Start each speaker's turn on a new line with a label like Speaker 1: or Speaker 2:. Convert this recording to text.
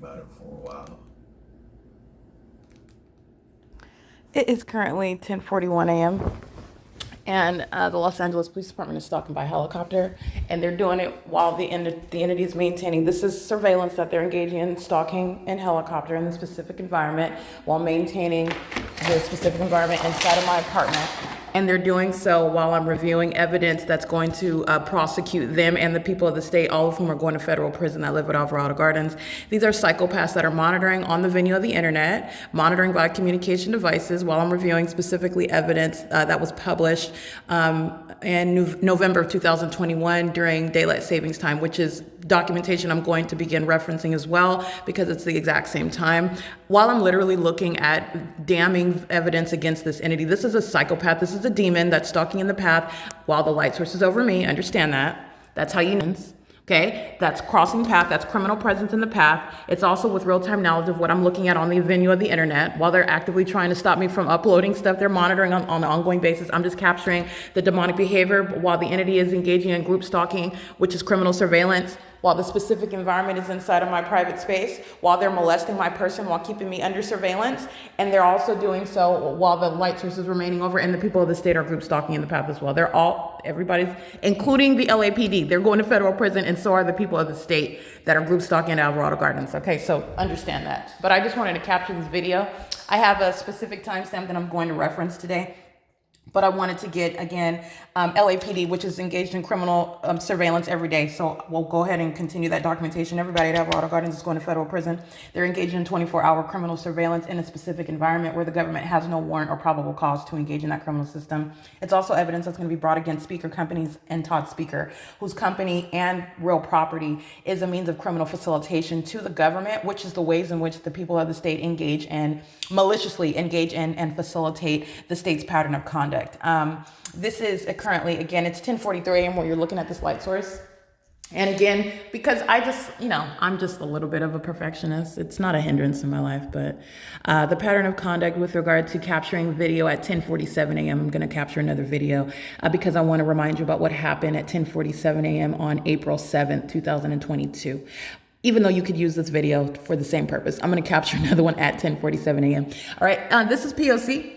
Speaker 1: about it for a while.
Speaker 2: It is currently 10:41 a.m. and the Los Angeles Police Department is stalking by helicopter, and they're doing it while the entity is maintaining. This is surveillance that they're engaging in, stalking in helicopter in the specific environment while maintaining the specific environment inside of my apartment. And they're doing so while I'm reviewing evidence that's going to prosecute them and the people of the state, all of whom are going to federal prison that live at Alvarado Gardens. These are psychopaths that are monitoring on the venue of the internet, monitoring by communication devices while I'm reviewing specifically evidence that was published in November of 2021 during daylight savings time, which is documentation I'm going to begin referencing as well because it's the exact same time. While I'm literally looking at damning evidence against this entity, this is a psychopath, this is a demon that's stalking in the path while the light source is over me. Understand that. That's how you know. Okay, that's crossing path, that's criminal presence in the path. It's also with real-time knowledge of what I'm looking at on the venue of the internet. While they're actively trying to stop me from uploading stuff they're monitoring on an ongoing basis, I'm just capturing the demonic behavior while the entity is engaging in group stalking, which is criminal surveillance, while the specific environment is inside of my private space, while they're molesting my person while keeping me under surveillance, and they're also doing so while the light source is remaining over and the people of the state are group stalking in the path as well. Everybody's, including the LAPD, they're going to federal prison, and so are the people of the state that are group stalking at Alvarado Gardens. Okay, so understand that. But I just wanted to capture this video. I have a specific timestamp that I'm going to reference today. But I wanted to get, again, LAPD, which is engaged in criminal surveillance every day. So we'll go ahead and continue that documentation. Everybody at Alvarado Gardens is going to federal prison. They're engaged in 24-hour criminal surveillance in a specific environment where the government has no warrant or probable cause to engage in that criminal system. It's also evidence that's going to be brought against Speaker companies and Todd Speaker, whose company and real property is a means of criminal facilitation to the government, which is the ways in which the people of the state engage and maliciously engage in and facilitate the state's pattern of conduct. This is currently, again, it's 10:43 a.m. where you're looking at this light source. And again, because I'm just a little bit of a perfectionist. It's not a hindrance in my life, but the pattern of conduct with regard to capturing video at 10:47 a.m. I'm going to capture another video because I want to remind you about what happened at 10:47 a.m. on April 7th, 2022. Even though you could use this video for the same purpose, I'm going to capture another one at 10:47 a.m. All right, this is P.O.C.